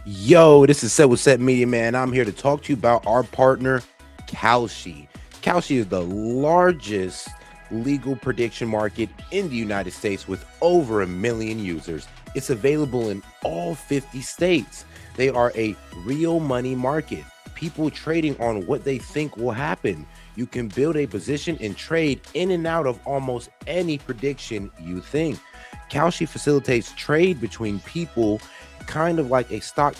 Yo, this is Set with Set Media, man. I'm here to talk to you about our partner, Kalshi. Kalshi is the largest legal prediction market in the United States with over 1 million users. It's available in all 50 states. They are a real money market, people trading on what they think will happen. You can build a position and trade in and out of almost any prediction you think. Kalshi facilitates trade between people kind of like the stock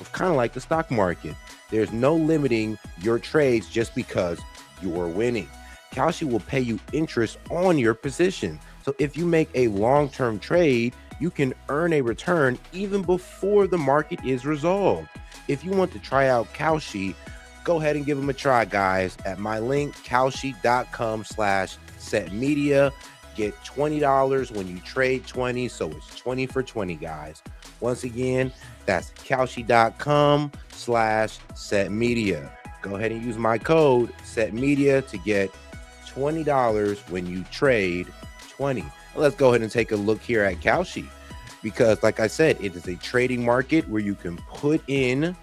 market. There's no limiting your trades just because you're winning. Kalshi will pay you interest on your position. So if you make a long-term trade, you can earn a return even before the market is resolved. If you want to try out Kalshi, go ahead and give them a try, guys, at my link, kalshi.com/setmedia. Get $20 when you trade 20, so it's 20 for 20, guys. Once again, that's kalshi.com/setmedia. Go ahead and use my code setmedia to get $20 when you trade 20. Let's go ahead and take a look here at Kalshi, because like I said, it is a trading market where you can put in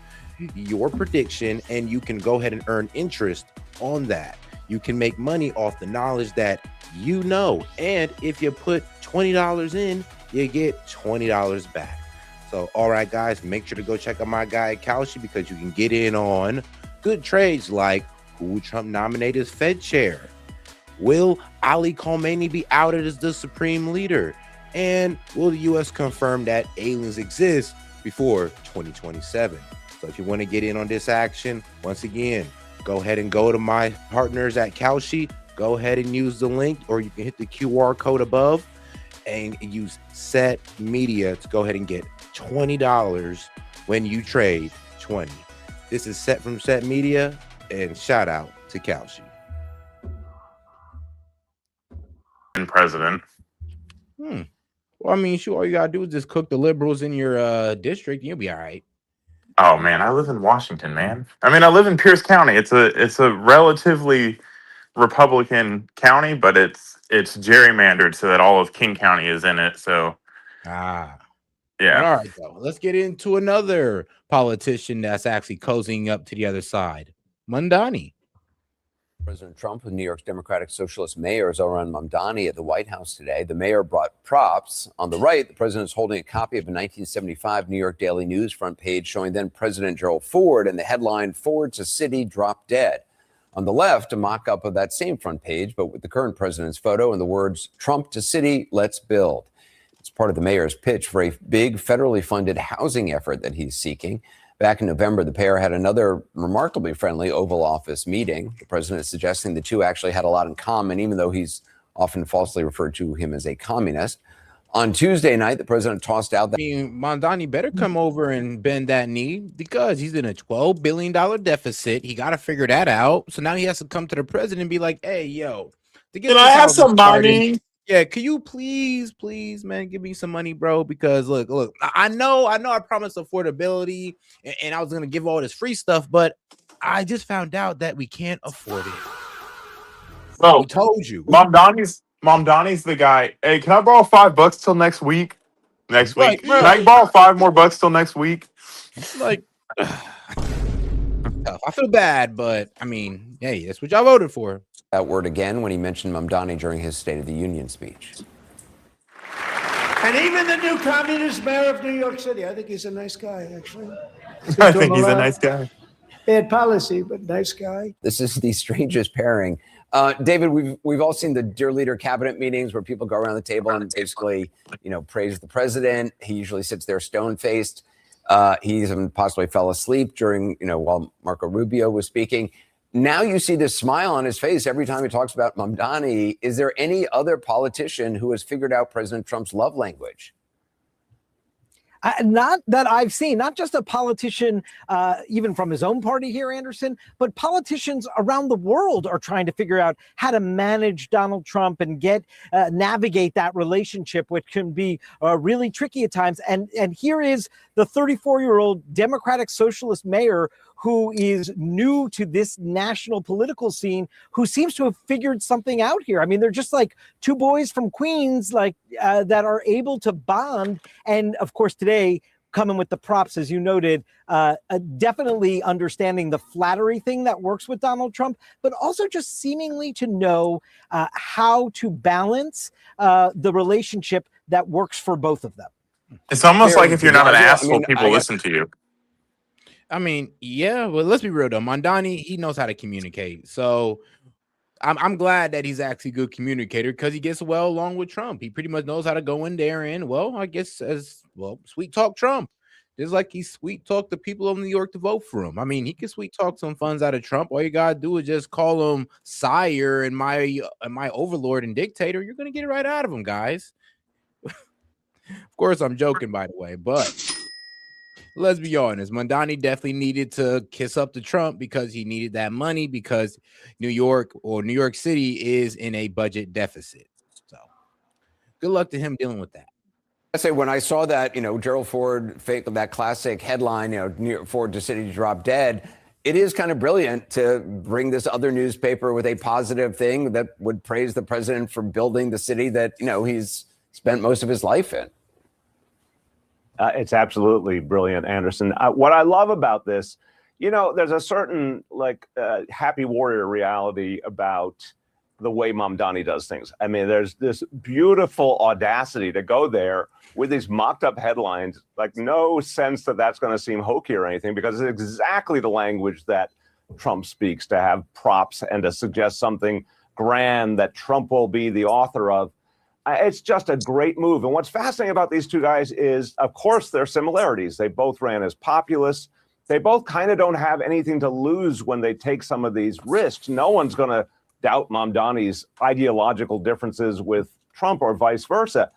your prediction and you can go ahead and earn interest on that. You can make money off the knowledge that you know, and if you put $20 in, you get $20 back. So all right, guys, make sure to go check out my guy Kalshi, because you can get in on good trades like who will Trump nominate as Fed chair, will Ali Khamenei be outed as the supreme leader, and will the US confirm that aliens exist before 2027. So if you want to get in on this action, once again, go ahead and go to my partners at Kalshi. Go ahead and use the link, or you can hit the QR code above and use Set Media to go ahead and get $20 when you trade 20. This is Set from Set Media, and shout out to Kalshi. President. Well, I mean, sure, all you gotta do is just cook the liberals in your district, and you'll be all right. Oh man, I live in Washington, man. I mean, I live in Pierce County. It's a relatively Republican county, but it's gerrymandered so that all of King County is in it. So But yeah. all right, though, let's get into another politician that's actually cozying up to the other side, Mamdani. President Trump with New York's Democratic Socialist Mayor Zohran Mamdani at the White House today. The mayor brought props. On the right, the president is holding a copy of a 1975 New York Daily News front page showing then President Gerald Ford, and the headline, "Ford's a city drop dead." On the left, a mock-up of that same front page, but with the current president's photo and the words, "Trump to city, let's build." It's part of the mayor's pitch for a big federally funded housing effort that he's seeking. Back in November, the pair had another remarkably friendly Oval Office meeting. The president is suggesting the two actually had a lot in common, even though he's often falsely referred to him as a communist. On Tuesday night, the president tossed out that Mamdani better come over and bend that knee, because he's in a $12 billion deficit. He got to figure that out. So now he has to come to the president and be like, hey, yo, to get Can I have some money? Yeah, can you please, man, give me some money, bro? Because look, I know I promised affordability, and I was gonna give all this free stuff, but I just found out that we can't afford it. Bro, we told you. Mamdani's the guy. Hey, can I borrow $5 till next week? Next Right, week. Can I borrow $5 more till next week? Like, I feel bad, but I mean, hey, that's what y'all voted for. That word again when he mentioned Mamdani during his State of the Union speech. And even the new communist mayor of New York City, I think he's a nice guy, actually. I think he's a nice guy. Bad policy, but nice guy. This is the strangest pairing. David, we've all seen the Dear Leader cabinet meetings where people go around the table and basically, praise the president. He usually sits there stone-faced. He even possibly fell asleep during, while Marco Rubio was speaking. Now you see this smile on his face every time he talks about Mamdani. Is there any other politician who has figured out President Trump's love language? Not that I've seen, not just a politician, even from his own party here, Anderson, but politicians around the world are trying to figure out how to manage Donald Trump and navigate that relationship, which can be really tricky at times. And here is the 34-year-old Democratic Socialist mayor who is new to this national political scene, who seems to have figured something out here. I mean, they're just like two boys from Queens, that are able to bond. And of course, today, coming with the props, as you noted, definitely understanding the flattery thing that works with Donald Trump, but also just seemingly to know how to balance the relationship that works for both of them. It's almost like if you're not an asshole, mean, people listen to you. I mean, yeah, but let's be real though. Mamdani, he knows how to communicate. So I'm glad that he's actually a good communicator because he gets well along with Trump. He pretty much knows how to go in there and, well, I guess as well, sweet talk Trump. Just like he sweet talked the people of New York to vote for him. I mean, he can sweet talk some funds out of Trump. All you gotta do is just call him sire and my overlord and dictator. You're gonna get it right out of him, guys. Of course, I'm joking, by the way, but let's be honest. Mamdani definitely needed to kiss up to Trump because he needed that money because New York City is in a budget deficit. So good luck to him dealing with that. I say when I saw that, Gerald Ford fake that classic headline, New York Ford decision to drop dead. It is kind of brilliant to bring this other newspaper with a positive thing that would praise the president for building the city that, he's spent most of his life in. It's absolutely brilliant, Anderson. What I love about this, there's a certain happy warrior reality about the way Mamdani does things. I mean, there's this beautiful audacity to go there with these mocked up headlines, no sense that that's going to seem hokey or anything, because it's exactly the language that Trump speaks, to have props and to suggest something grand that Trump will be the author of. It's just a great move. And what's fascinating about these two guys is, of course, their similarities. They both ran as populists. They both kind of don't have anything to lose when they take some of these risks. No one's going to doubt Mamdani's ideological differences with Trump or vice versa.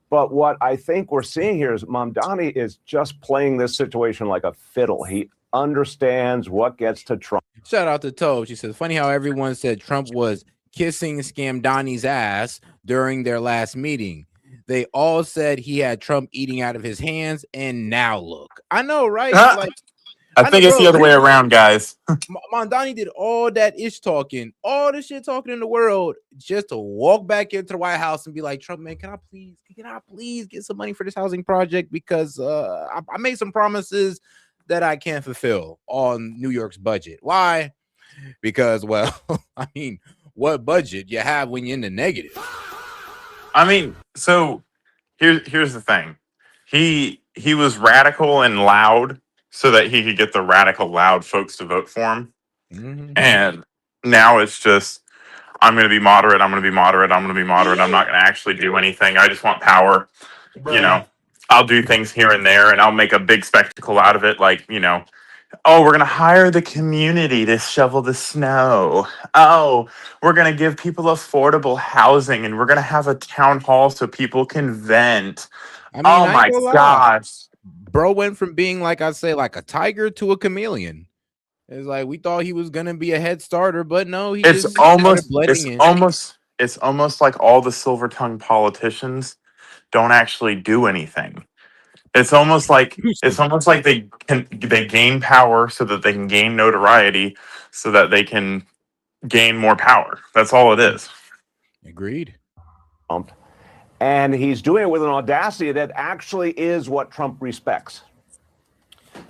But what I think we're seeing here is Mamdani is just playing this situation like a fiddle. He understands what gets to Trump. Shout out to Toe. She says, funny how everyone said Trump was kissing Scamdani's ass during their last meeting. They all said he had Trump eating out of his hands, and now look. I know, right? I think it's the other way around, guys. Mamdani did all that talking, all the shit talking in the world, just to walk back into the White House and be like, Trump, man, can I please get some money for this housing project? Because I made some promises that I can't fulfill on New York's budget. Why? Because, well, I mean, what budget you have when you're in the negative? I mean, so here's the thing. He was radical and loud so that he could get the radical loud folks to vote for him. Mm-hmm. And now it's just, I'm going to be moderate. I'm going to be moderate. I'm going to be moderate. I'm not going to actually do anything. I just want power. Right. I'll do things here and there, and I'll make a big spectacle out of it. Oh, we're going to hire the community to shovel the snow. Oh, we're going to give people affordable housing, and we're going to have a town hall so people can vent. I mean, oh my gosh. Bro went from being, like I say, like a tiger to a chameleon. It's like we thought he was going to be a head starter, but no, it's almost like all the silver-tongued politicians don't actually do anything. It's almost like they gain power so that they can gain notoriety so that they can gain more power. That's all it is. Agreed. And he's doing it with an audacity that actually is what Trump respects.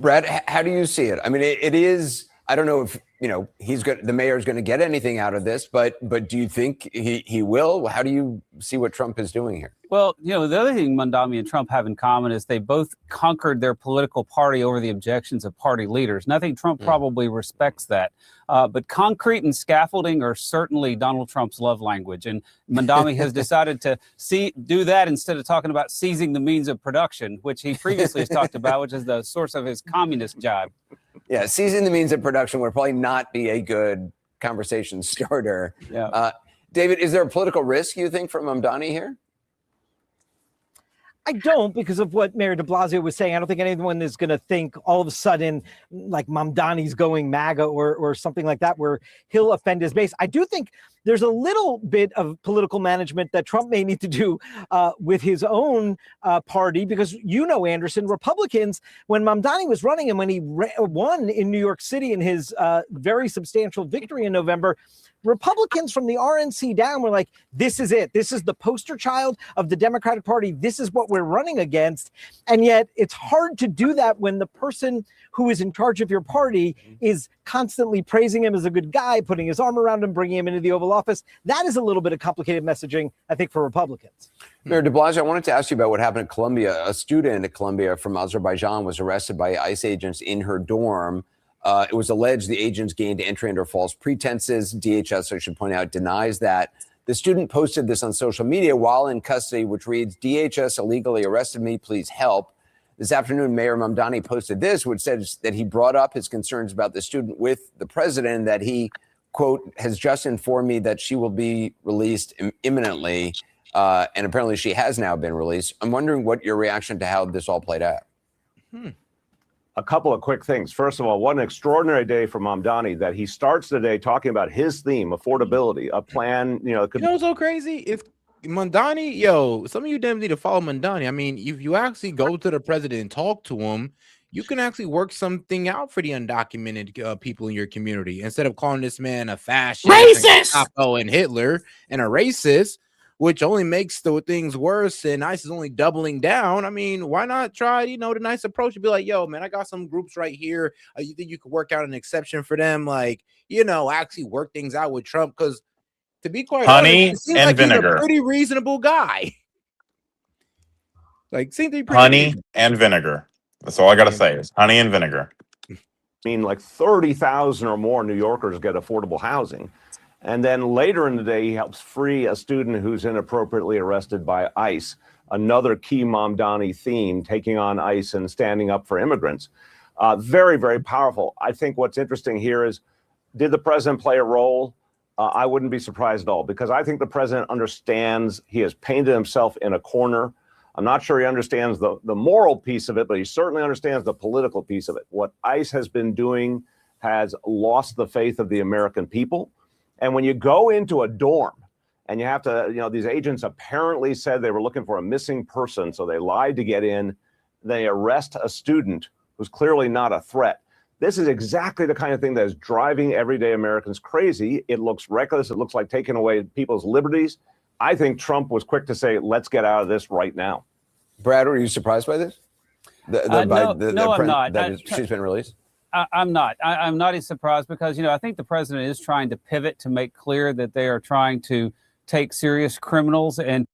Brad, how do you see it? I mean, it is. I don't know if the mayor's going to get anything out of this, but do you think he will? How do you see what Trump is doing here? Well, the other thing Mamdani and Trump have in common is they both conquered their political party over the objections of party leaders. And I think Trump probably respects that. But concrete and scaffolding are certainly Donald Trump's love language. And Mamdani has decided to do that instead of talking about seizing the means of production, which he previously has talked about, which is the source of his communist jibe. Yeah, seizing the means of production would probably not be a good conversation starter. Yeah. David, is there a political risk, you think, for Mamdani here? I don't, because of what Mayor de Blasio was saying. I don't think anyone is going to think all of a sudden like Mamdani's going MAGA or something like that, where he'll offend his base. I do think there's a little bit of political management that Trump may need to do with his own party, because, Anderson, Republicans, when Mamdani was running and when he won in New York City in his very substantial victory in November, Republicans from the RNC down were like, this is it. This is the poster child of the Democratic Party. This is what we're running against. And yet it's hard to do that when the person who is in charge of your party is constantly praising him as a good guy, putting his arm around him, bringing him into the Oval Office. That is a little bit of complicated messaging, I think, for Republicans. Mayor de Blasio, I wanted to ask you about what happened at Columbia. A student at Columbia from Azerbaijan was arrested by ICE agents in her dorm. It was alleged the agents gained entry under false pretenses. DHS, I should point out, denies that. The student posted this on social media while in custody, which reads, "DHS illegally arrested me. Please help." This afternoon, Mayor Mamdani posted this, which says that he brought up his concerns about the student with the president, that he, quote, has just informed me that she will be released imminently. And apparently she has now been released. I'm wondering what your reaction to how this all played out. A couple of quick things. First of all, what an extraordinary day for Mamdani that he starts the day talking about his theme, affordability, a plan, what's so crazy? If Mamdani, some of you damn need to follow Mamdani. I mean, if you actually go to the president and talk to him, you can actually work something out for the undocumented people in your community instead of calling this man a fascist, racist, and Hitler, and a racist, which only makes the things worse, and ICE is only doubling down. I mean, why not try, the nice approach and be like, yo, man, I got some groups right here. You think you could work out an exception for them? Like, actually work things out with Trump? Because to be quite honest, it seems like vinegar. He's a pretty reasonable guy. Like, seems to be pretty honey reasonable. And vinegar. That's all I got to say is honey and vinegar. I mean, like 30,000 or more New Yorkers get affordable housing. And then later in the day, he helps free a student who's inappropriately arrested by ICE. Another key Mamdani theme, taking on ICE and standing up for immigrants. Very, very powerful. I think what's interesting here is, did the president play a role? I wouldn't be surprised at all, because I think the president understands he has painted himself in a corner. I'm not sure he understands the moral piece of it, but he certainly understands the political piece of it. What ICE has been doing has lost the faith of the American people. And when you go into a dorm and you have to, these agents apparently said they were looking for a missing person, so they lied to get in. They arrest a student who's clearly not a threat. This is exactly the kind of thing that is driving everyday Americans crazy. It looks reckless. It looks like taking away people's liberties. I think Trump was quick to say, let's get out of this right now. Brad, were you surprised by this? No, I'm not. She's been released? I'm not. I'm not as surprised because, I think the president is trying to pivot to make clear that they are trying to take serious criminals and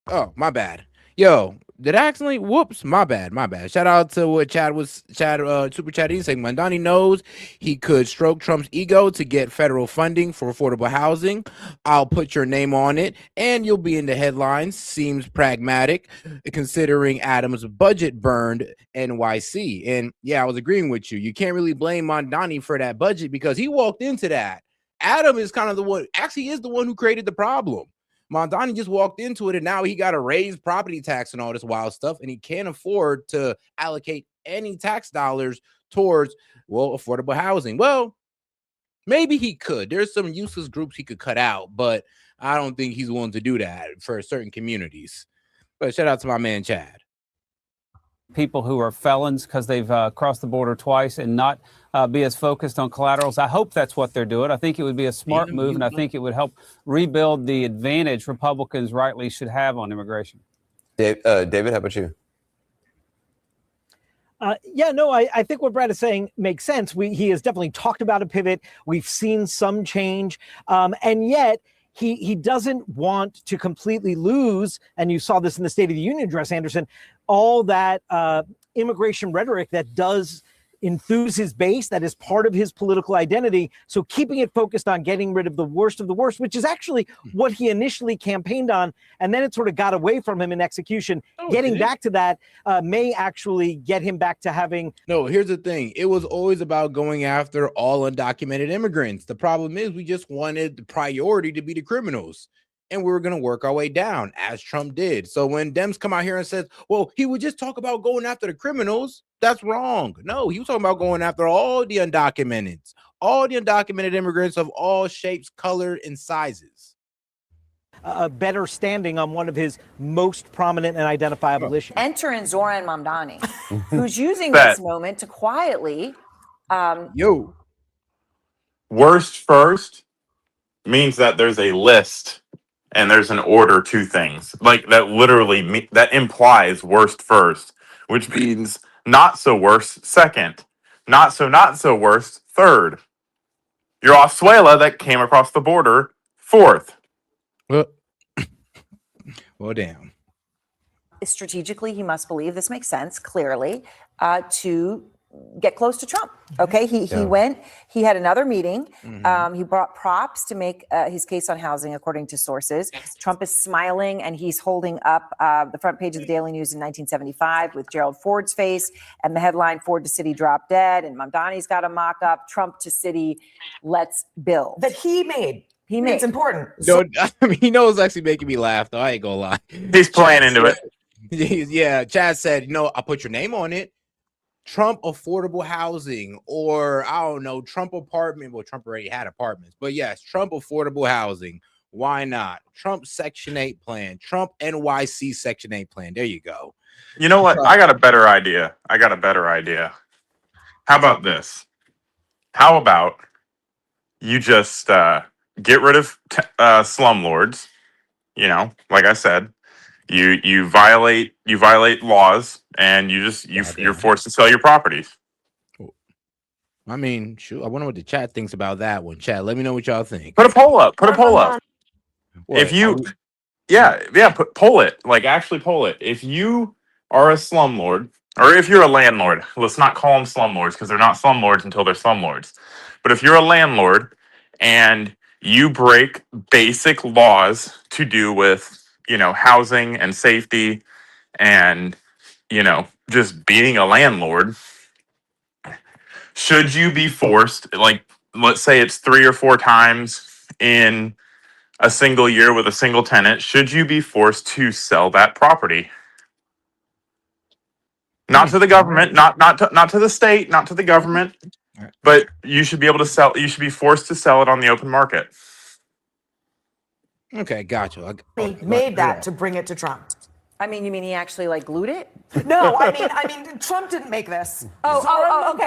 Oh, my bad. Yo, did I accidentally? Whoops, my bad. Shout out to what super chatting saying Mamdani knows he could stroke Trump's ego to get federal funding for affordable housing. I'll put your name on it and you'll be in the headlines. Seems pragmatic considering Adams' budget burned NYC. And yeah, I was agreeing with you. You can't really blame Mamdani for that budget because he walked into that. Adam is kind of the one, actually is the one who created the problem. Mamdani just walked into it, and now he got to raise property tax and all this wild stuff, and he can't afford to allocate any tax dollars towards, affordable housing. Well, maybe he could. There's some useless groups he could cut out, but I don't think he's willing to do that for certain communities. But shout out to my man, Chad. People who are felons because they've crossed the border twice and not be as focused on collaterals. I hope that's what they're doing. I think it would be a smart move, and I think it would help rebuild the advantage Republicans rightly should have on immigration. David, how about you? I think what Brad is saying makes sense. He has definitely talked about a pivot. We've seen some change, and yet he doesn't want to completely lose, and you saw this in the State of the Union address, Anderson, all that immigration rhetoric that does enthuse his base. That is part of his political identity. So keeping it focused on getting rid of the worst, which is actually what he initially campaigned on, and then it sort of got away from him in execution. Getting back to that may actually get him back to having. No, here's the thing. It was always about going after all undocumented immigrants. The problem is we just wanted the priority to be the criminals. And we were going to work our way down, as Trump did. So when Dems come out here and says, well, he would just talk about going after the criminals, that's wrong. No, he was talking about going after all the undocumented immigrants of all shapes, color, and sizes. A better standing on one of his most prominent and identifiable issues. Enter in Zohran Mamdani, who's using this moment to quietly. Worst first means that there's a list and there's an order to things. Like that literally that implies worst first, which means not so worst second, not so worst third. Your Osceola that came across the border fourth. Well, damn. Strategically, he must believe this makes sense clearly to get close to Trump. Okay, he went. He had another meeting. He brought props to make his case on housing, according to sources. Trump is smiling and he's holding up the front page of the Daily News in 1975 with Gerald Ford's face and the headline "Ford to City Drop Dead." And Mamdani's got a mock-up "Trump to City, Let's Build" that he made. It's important. No, I mean, he knows actually making me laugh though. I ain't gonna lie. He's playing into it. Yeah, Chad said, I'll put your name on it. Trump affordable housing, or I don't know, Trump apartment. Well, Trump already had apartments, but yes, Trump affordable housing. Why not? Trump Section 8 plan, Trump NYC Section 8 plan. There you go. You know what? I got a better idea. How about this? How about you just get rid of slumlords? Like I said, you violate laws, and you're forced to sell your properties. I mean, shoot, I wonder what the chat thinks about that one. Chat, let me know what y'all think. Put a poll up. What? If you, poll it. Like actually poll it. If you are a slumlord, or if you're a landlord, let's not call them slumlords because they're not slumlords until they're slumlords. But if you're a landlord and you break basic laws to do with housing and safety and just being a landlord, should you be forced, like let's say it's 3 or 4 times in a single year with a single tenant, should you be forced to sell that property? Not to the government, not to the state, not to the government, but you should be able to sell. You should be forced to sell it on the open market. Okay, gotcha. He made that to bring it to Trump. I mean, you mean he actually glued it? No, I mean, Trump didn't make this. Okay. I'm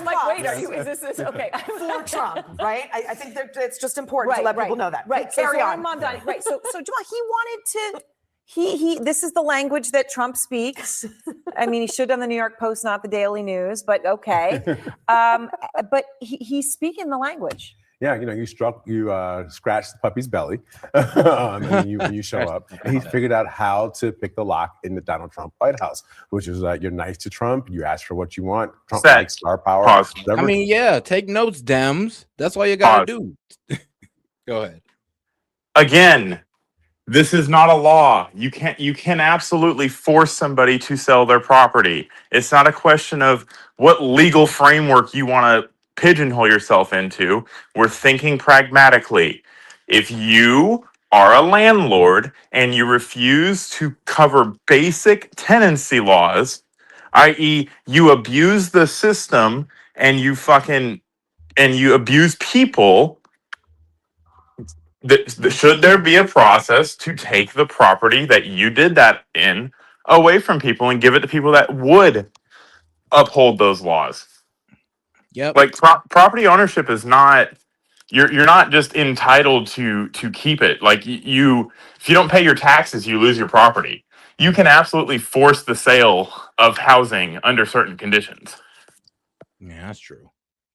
like, wait, is this okay? For Trump, right? I think that it's just important to let people know that. Right. Carry on. Mamdani, right. So Jamal, he wanted to. He. This is the language that Trump speaks. I mean, he should have done the New York Post, not the Daily News, but okay. But he's speaking the language. Yeah, you scratched the puppy's belly when you show up. And he figured out how to pick the lock in the Donald Trump White House, which is you're nice to Trump. You ask for what you want. Trump likes star power. Pause. I mean, yeah, take notes, Dems. That's all you got to do. Go ahead. Again, this is not a law. You can absolutely force somebody to sell their property. It's not a question of what legal framework you want to pigeonhole yourself into. We're thinking pragmatically. If you are a landlord and you refuse to cover basic tenancy laws, i.e., you abuse the system and you abuse people, should there be a process to take the property that you did that in away from people and give it to people that would uphold those laws? Yep. Like property ownership is not, you're not just entitled to keep it. Like if you don't pay your taxes, you lose your property. You can absolutely force the sale of housing under certain conditions. Yeah, that's true.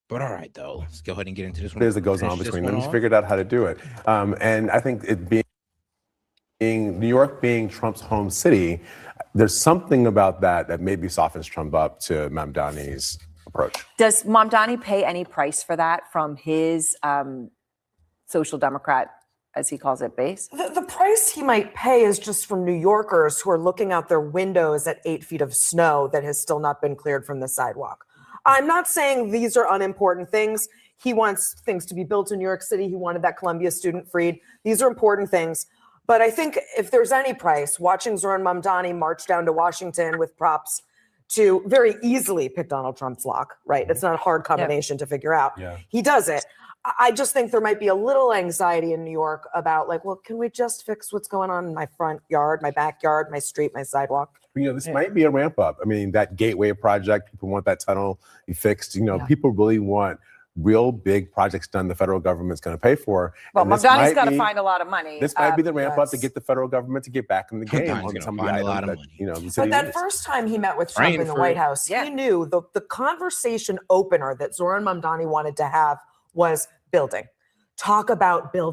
But all right, though, let's go ahead and get into this one. It goes on between them. He's figured out how to do it. And I think it being New York being Trump's home city, there's something about that maybe softens Trump up to Mamdani's approach. Does Mamdani pay any price for that from his social democrat, as he calls it, base? The price he might pay is just from New Yorkers who are looking out their windows at 8 feet of snow that has still not been cleared from the sidewalk. I'm not saying these are unimportant things. He wants things to be built in New York City. He wanted that Columbia student freed. These are important things. But I think if there's any price, watching Zohran Mamdani march down to Washington with props to very easily pick Donald Trump's lock, right? It's not a hard combination to figure out. Yeah. He does it. I just think there might be a little anxiety in New York about like, well, can we just fix what's going on in my front yard, my backyard, my street, my sidewalk? You know, this might be a ramp up. I mean, that Gateway project, people want that tunnel be fixed. You know, people really want real big projects done the federal government's going to pay for. Well, Mamdani's got to find a lot of money. This might be the ramp up to get the federal government to get back in the game on some of the items that, you know, the city But that needs. first time he met with Trump in the White House, he knew the conversation opener that Zohran Mamdani wanted to have was building. Talk about building.